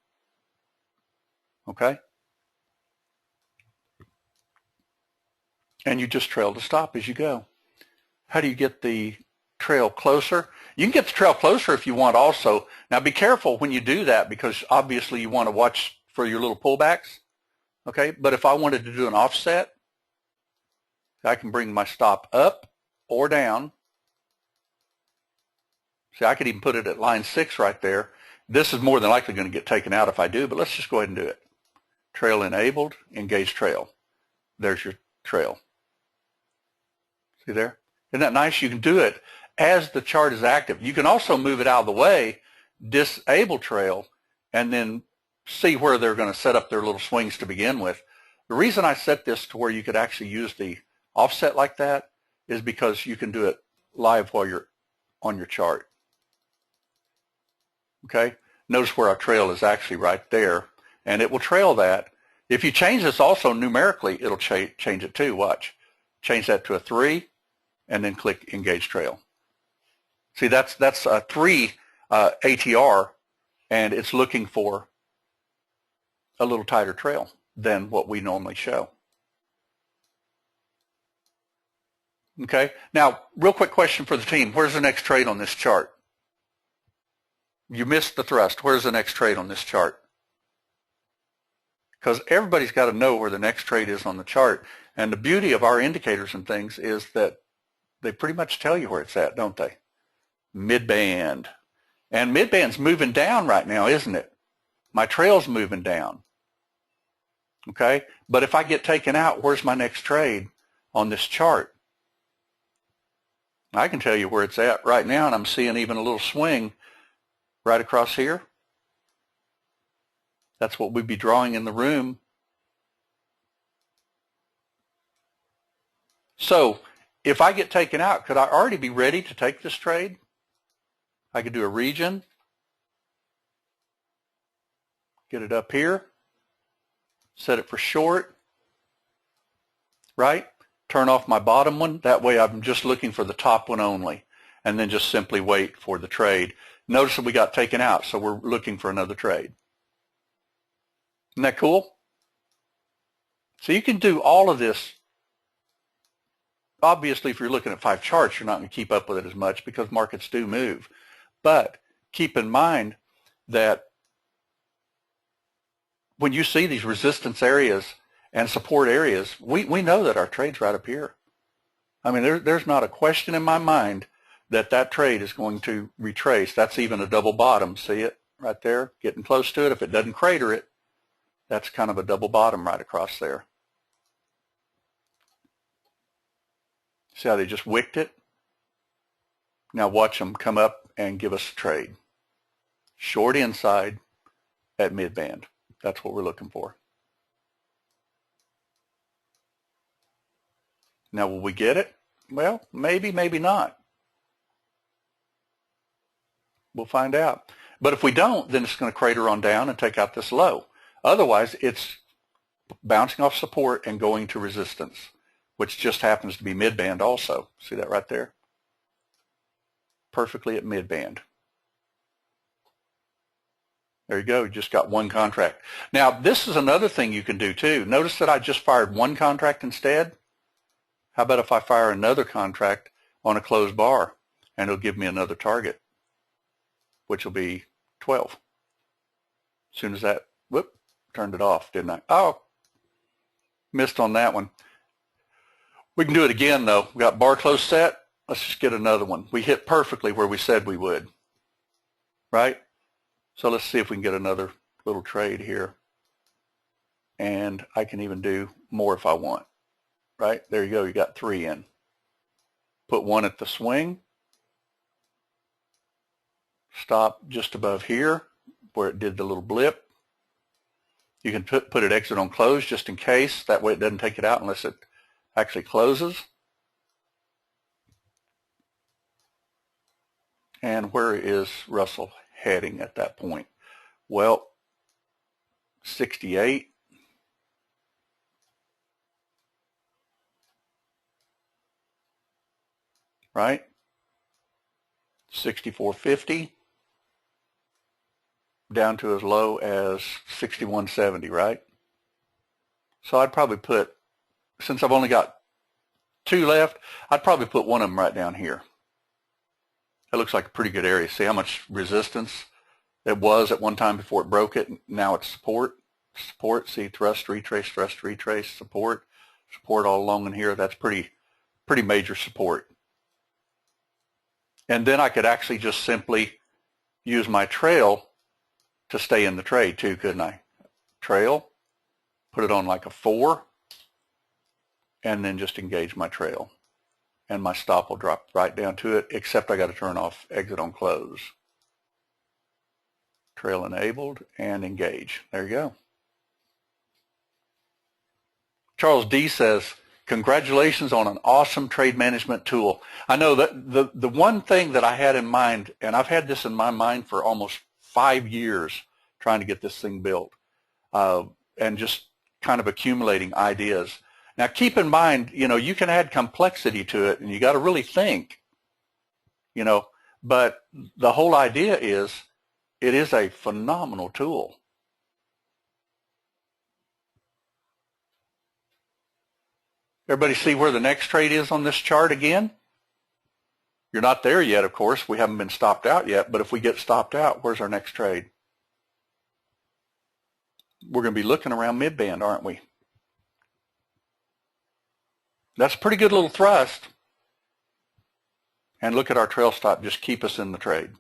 Okay? And you just trail the stop as you go. How do you get the trail closer? You can get the trail closer if you want also. Now be careful when you do that because obviously you want to watch for your little pullbacks. Okay? But if I wanted to do an offset, I can bring my stop up or down. See, I could even put it at line 6 right there. This is more than likely going to get taken out if I do, but let's just go ahead and do it. Trail enabled, engage trail. There's your trail. See there? Isn't that nice? You can do it as the chart is active. You can also move it out of the way, disable trail, and then see where they're going to set up their little swings to begin with. The reason I set this to where you could actually use the offset like that is because you can do it live while you're on your chart. Okay, notice where our trail is actually right there, and it will trail that. If you change this also numerically, it'll change it too. Watch. Change that to a 3, and then click Engage Trail. See, that's a 3 ATR, and it's looking for a little tighter trail than what we normally show. Okay, now, real quick question for the team. Where's the next trade on this chart? You missed the thrust. Where's the next trade on this chart? Because everybody's got to know where the next trade is on the chart. And the beauty of our indicators and things is that they pretty much tell you where it's at, don't they? Mid-band. And mid-band's moving down right now, isn't it? My trail's moving down. Okay? But if I get taken out, where's my next trade on this chart? I can tell you where it's at right now, and I'm seeing even a little swing right across here. That's what we'd be drawing in the room. So if I get taken out, could I already be ready to take this trade? I could do a region, Get it up here. Set it for short. Right? Turn off my bottom one. That way I'm just looking for the top one only. And then just simply wait for the trade. Notice that we got taken out, so we're looking for another trade. Isn't that cool? So you can do all of this. Obviously, if you're looking at 5 charts, you're not going to keep up with it as much because markets do move. But keep in mind that when you see these resistance areas and support areas, we know that our trade's right up here. I mean, there's not a question in my mind that that trade is going to retrace. That's even a double bottom. See it right there? Getting close to it. If it doesn't crater it, that's kind of a double bottom right across there. See how they just wicked it? Now watch them come up and give us a trade. Short inside at mid-band. That's what we're looking for. Now, will we get it? Well, maybe, maybe not. We'll find out. But if we don't, then it's going to crater on down and take out this low. Otherwise, it's bouncing off support and going to resistance, which just happens to be mid-band also. See that right there? Perfectly at mid-band. There you go. You just got one contract. Now, this is another thing you can do too. Notice that I just fired one contract instead. How about if I fire another contract on a closed bar, and it'll give me another target, which will be 12. As soon as that, whoop, turned it off, didn't I? Oh, missed on that one. We can do it again, though. We got bar close set. Let's just get another one. We hit perfectly where we said we would, right? So let's see if we can get another little trade here. And I can even do more if I want, right? There you go. You got 3 in. Put one at the swing. Stop just above here where it did the little blip. You can put it exit on close just in case. That way it doesn't take it out unless it actually closes. And where is Russell heading at that point? Well, 68. Right? 64.50 down to as low as 61.70, right? So I'd probably put, since I've only got 2 left, I'd probably put one of them right down here. That looks like a pretty good area. See how much resistance it was at one time before it broke it. Now it's support. Support, see, thrust, retrace, support. Support all along in here. That's pretty major support. And then I could actually just simply use my trail to stay in the trade too, couldn't I? Trail, put it on like a 4, and then just engage my trail. And my stop will drop right down to it, except I got to turn off exit on close. Trail enabled and engage. There you go. Charles D says, congratulations on an awesome trade management tool. I know that the one thing that I had in mind, and I've had this in my mind for almost 5 years trying to get this thing built, and just kind of accumulating ideas. Now keep in mind, you can add complexity to it and you got to really think, but the whole idea is it is a phenomenal tool. Everybody see where the next trade is on this chart again? You're not there yet, of course. We haven't been stopped out yet, but if we get stopped out, where's our next trade? We're going to be looking around mid-band, aren't we? That's a pretty good little thrust. And look at our trail stop. Just keep us in the trade.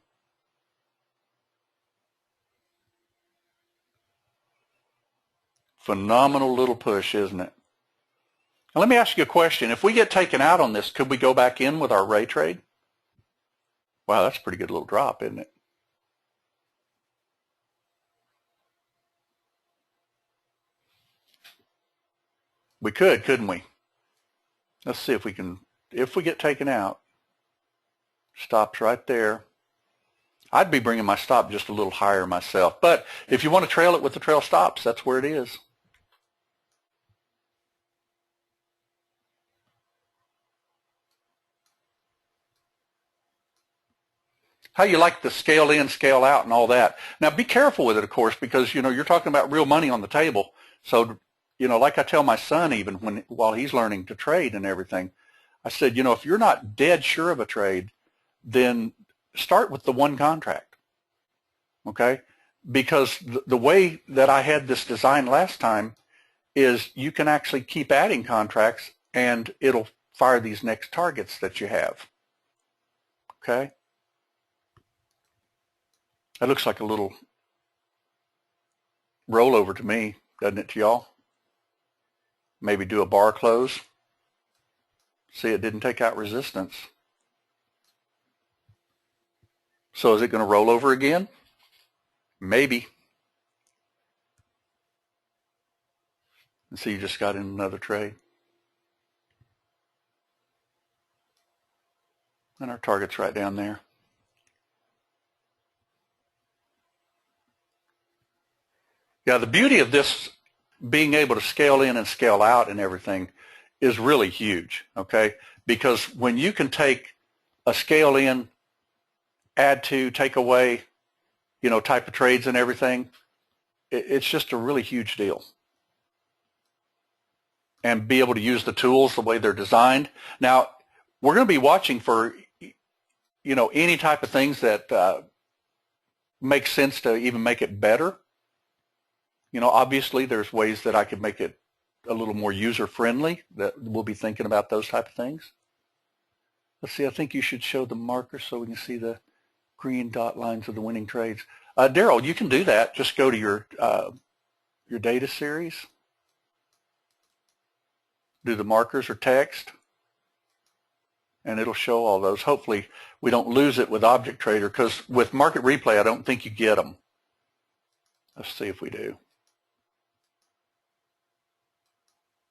Phenomenal little push, isn't it? Now let me ask you a question. If we get taken out on this, could we go back in with our ray trade? Wow, that's a pretty good little drop, isn't it? We could, couldn't we? Let's see if we can, if we get taken out, stops right there. I'd be bringing my stop just a little higher myself. But if you want to trail it with the trail stops, that's where it is. How you like the scale in, scale out, and all that. Now, be careful with it, of course, because, you're talking about real money on the table. So, like I tell my son even while he's learning to trade and everything, I said, if you're not dead sure of a trade, then start with the one contract, okay? Because the way that I had this designed last time is you can actually keep adding contracts and it'll fire these next targets that you have, okay? That looks like a little rollover to me, doesn't it to y'all? Maybe do a bar close. See, it didn't take out resistance. So is it going to roll over again? Maybe. And see, you just got in another trade. And our target's right down there. Yeah, the beauty of this being able to scale in and scale out and everything is really huge, okay? Because when you can take a scale in, add to, take away, type of trades and everything, it's just a really huge deal. And be able to use the tools the way they're designed. Now, we're going to be watching for, any type of things that make sense to even make it better. Obviously there's ways that I could make it a little more user-friendly, that we'll be thinking about those type of things. Let's see, I think you should show the marker so we can see the green dot lines of the winning trades. Daryl, you can do that. Just go to your data series, do the markers or text, and it'll show all those. Hopefully we don't lose it with Object Trader, because with Market Replay I don't think you get them. Let's see if we do.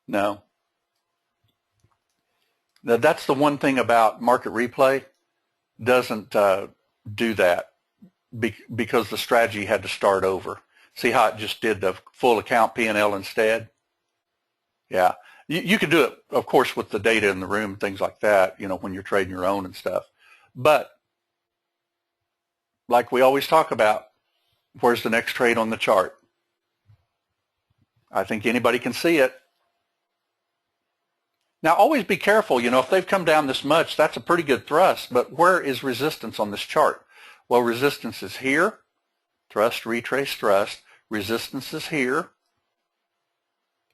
No. Now, that's the one thing about Market Replay, doesn't do that because the strategy had to start over. See how it just did the full account P&L instead? Yeah. You can do it, of course, with the data in the room, things like that, when you're trading your own and stuff. But like we always talk about, where's the next trade on the chart? I think anybody can see it. Now, always be careful, if they've come down this much, that's a pretty good thrust, but where is resistance on this chart? Well, resistance is here, thrust, retrace, thrust. Resistance is here.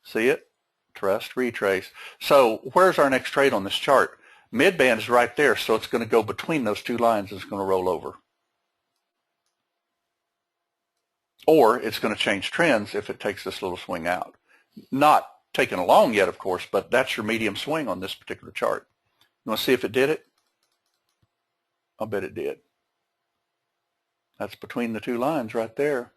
See it? Thrust, retrace. So where's our next trade on this chart? Midband is right there, so it's going to go between those two lines and it's going to roll over. Or it's going to change trends if it takes this little swing out. Not taken along yet, of course, but that's your medium swing on this particular chart. You want to see if it did it? I'll bet it did. That's between the two lines right there.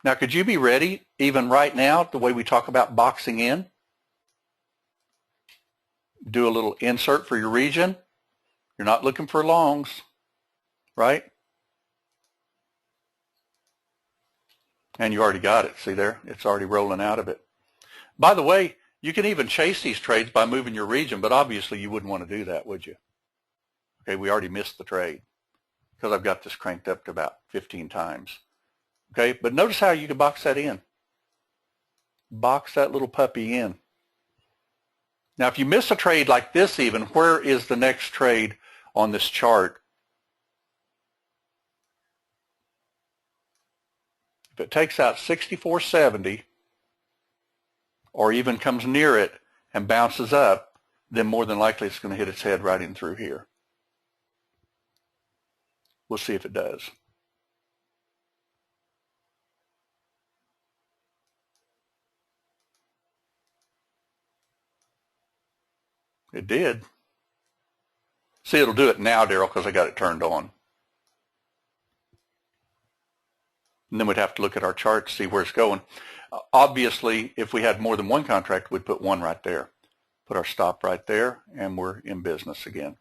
Now, could you be ready, even right now, the way we talk about boxing in? Do a little insert for your region. You're not looking for longs, right? And you already got it. See there? It's already rolling out of it. By the way, you can even chase these trades by moving your region, but obviously you wouldn't want to do that, would you? Okay, we already missed the trade because I've got this cranked up to about 15 times. Okay, but notice how you can box that in. Box that little puppy in. Now, if you miss a trade like this even, where is the next trade on this chart? If it takes out 64.70 or even comes near it and bounces up, then more than likely it's going to hit its head right in through here. We'll see if it does. It did. See, it'll do it now, Daryl, because I got it turned on. And then we'd have to look at our chart to see where it's going. Obviously, if we had more than one contract, we'd put one right there. Put our stop right there, and we're in business again.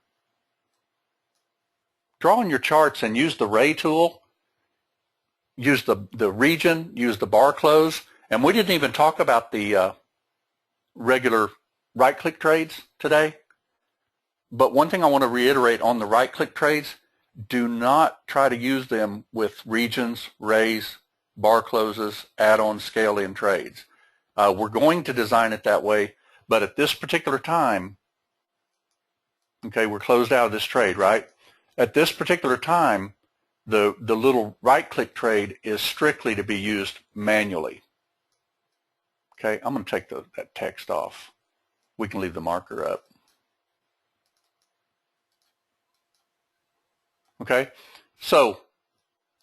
draw on your charts and use the Ray tool, use the region, use the bar close, and we didn't even talk about the regular right-click trades today. But one thing I want to reiterate on the right-click trades, do not try to use them with regions, rays, bar closes, add-on, scale-in trades. We're going to design it that way, but at this particular time, okay, we're closed out of this trade, right? At this particular time, the little right-click trade is strictly to be used manually. Okay, I'm going to take that text off. We can leave the marker up. Okay, so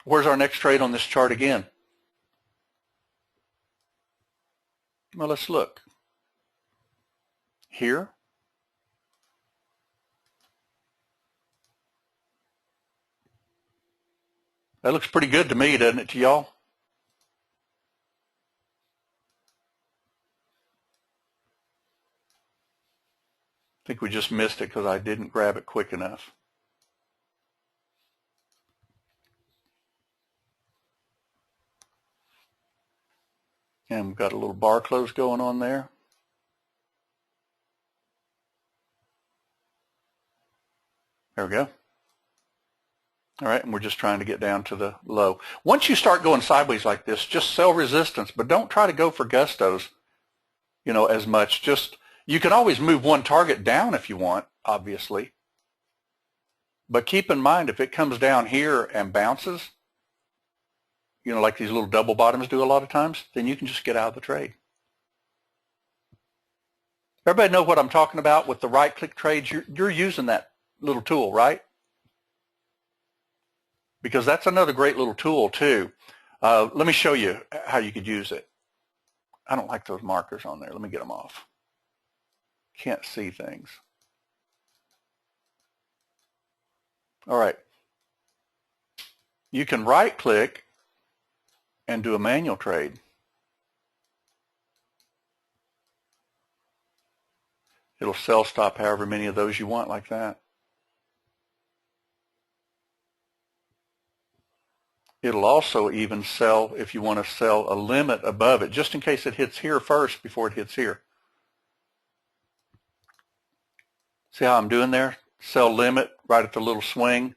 where's our next trade on this chart again? Well, let's look. Here. That looks pretty good to me, doesn't it, to y'all? I think we just missed it because I didn't grab it quick enough. And we've got a little bar close going on there. There we go. All right, and we're just trying to get down to the low. Once you start going sideways like this, just sell resistance, but don't try to go for gustos, you know, as much. Just, you can always move one target down if you want, obviously. But keep in mind, if it comes down here and bounces, you know, like these little double bottoms do a lot of times, then you can just get out of the trade. Everybody know what I'm talking about with the right-click trades? You're using that little tool, right? Because that's another great little tool too. Let me show you how you could use it. I don't like those markers on there. Let me get them off. Can't see things. All right. You can right-click and do a manual trade. It'll sell stop however many of those you want like that. It'll also even sell if you want to sell a limit above it, just in case it hits here first before it hits here. See how I'm doing there? Sell limit right at the little swing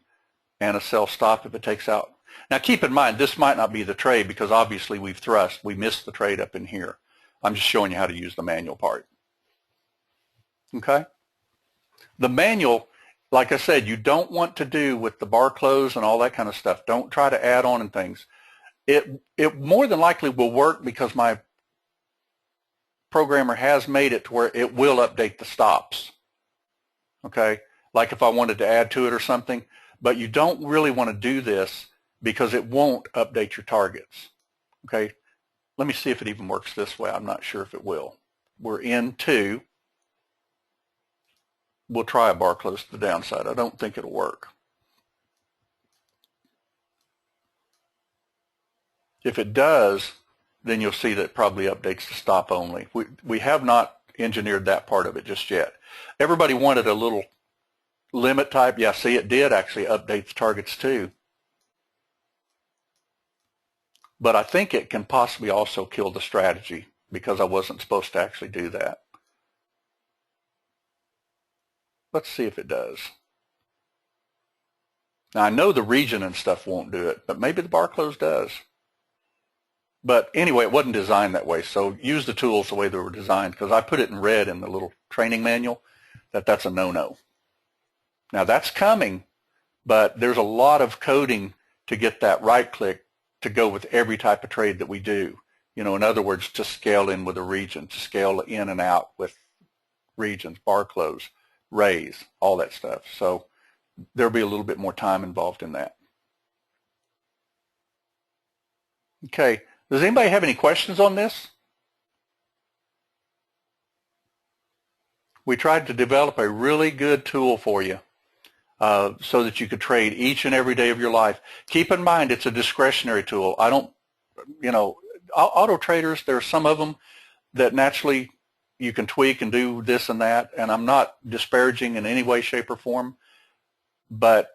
and a sell stop if it takes out. Now keep in mind, this might not be the trade because obviously we've thrust. We missed the trade up in here. I'm just showing you how to use the manual part. Okay? The manual, like I said, you don't want to do with the bar close and all that kind of stuff. Don't try to add on and things. It more than likely will work because my programmer has made it to where it will update the stops. Okay? Like if I wanted to add to it or something. But you don't really want to do this because it won't update your targets. Okay? Let me see if it even works this way. I'm not sure if it will. We're in 2. We'll try a bar close to the downside. I don't think it'll work. If it does, then you'll see that it probably updates the stop only. We have not engineered that part of it just yet. Everybody wanted a little limit type. Yeah, see, it did actually update the targets too. But I think it can possibly also kill the strategy because I wasn't supposed to actually do that. Let's see if it does. Now, I know the region and stuff won't do it, but maybe the bar close does. But anyway, it wasn't designed that way, so use the tools the way they were designed because I put it in red in the little training manual that's a no-no. Now, that's coming, but there's a lot of coding to get that right-click to go with every type of trade that we do. You know, in other words, to scale in with a region, to scale in and out with regions, bar close, raise, all that stuff. So there'll be a little bit more time involved in that. Okay, does anybody have any questions on this? We tried to develop a really good tool for you so that you could trade each and every day of your life. Keep in mind, it's a discretionary tool. I don't, you know, auto traders, there are some of them that naturally you can tweak and do this and that, and I'm not disparaging in any way, shape, or form, but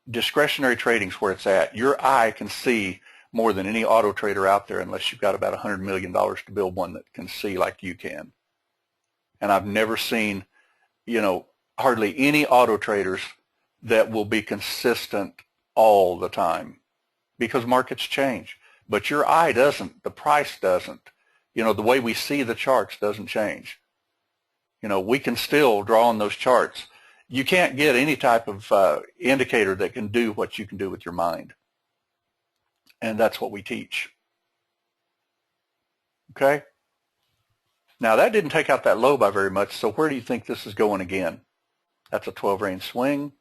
discretionary trading is where it's at. Your eye can see more than any auto trader out there unless you've got about $100 million to build one that can see like you can. And I've never seen, hardly any auto traders that will be consistent all the time because markets change. But your eye doesn't. The price doesn't. The way we see the charts doesn't change. We can still draw on those charts. You can't get any type of indicator that can do what you can do with your mind. And that's what we teach. Okay? Now that didn't take out that low by very much, so where do you think this is going again? That's a 12-range swing.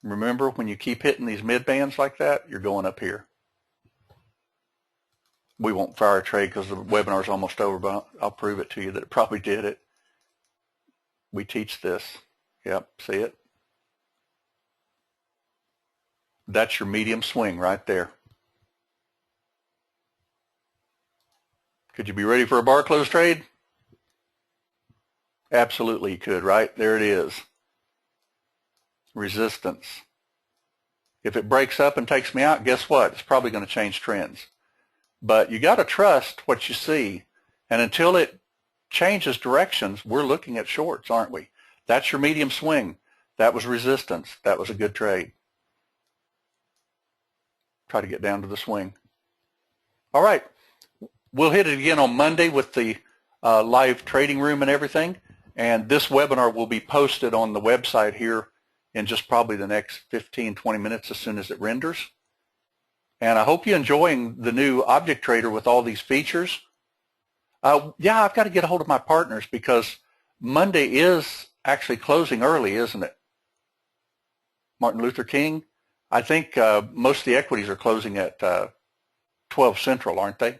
Remember, when you keep hitting these mid bands like that, you're going up here. We won't fire a trade because the webinar's almost over, but I'll prove it to you that it probably did it. We teach this. Yep, see it? That's your medium swing right there. Could you be ready for a bar close trade? Absolutely you could, right? There it is. Resistance. If it breaks up and takes me out, guess what? It's probably going to change trends. But you got to trust what you see. And until it changes directions, we're looking at shorts, aren't we? That's your medium swing. That was resistance. That was a good trade. Try to get down to the swing. All right. We'll hit it again on Monday with the live trading room and everything. And this webinar will be posted on the website here in just probably the next 15, 20 minutes as soon as it renders. And I hope you're enjoying the new Object Trader with all these features. Yeah, I've got to get a hold of my partners because Monday is actually closing early, isn't it? Martin Luther King. I think most of the equities are closing at 12 Central, aren't they?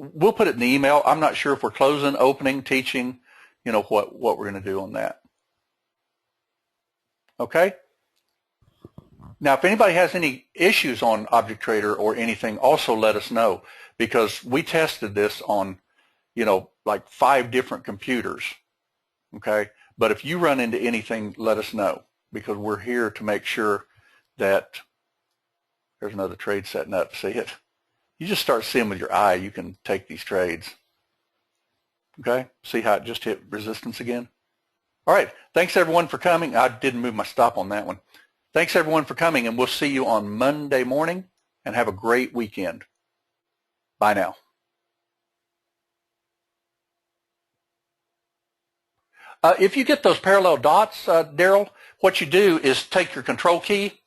We'll put it in the email. I'm not sure if we're closing, opening, teaching, what we're going to do on that. Okay? Now, if anybody has any issues on Object Trader or anything, also let us know because we tested this on, like 5 different computers. Okay? But if you run into anything, let us know because we're here to make sure that there's another trade setting up. See it? You just start seeing with your eye, you can take these trades. Okay? See how it just hit resistance again? All right. Thanks, everyone, for coming. I didn't move my stop on that one. Thanks, everyone, for coming, and we'll see you on Monday morning, and have a great weekend. Bye now. If you get those parallel dots, Daryl, what you do is take your control key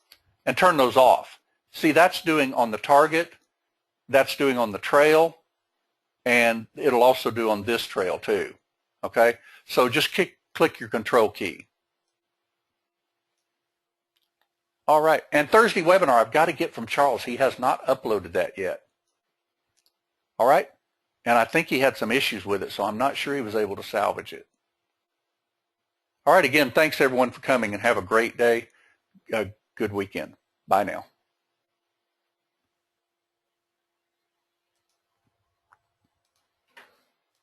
and turn those off. See, that's doing on the target, that's doing on the trail, and it'll also do on this trail too. Okay? So just click your control key. All right. And Thursday webinar, I've got to get from Charles. He has not uploaded that yet. All right? And I think he had some issues with it, so I'm not sure he was able to salvage it. All right. Again, thanks, everyone, for coming, and have a great day. A good weekend. Bye now.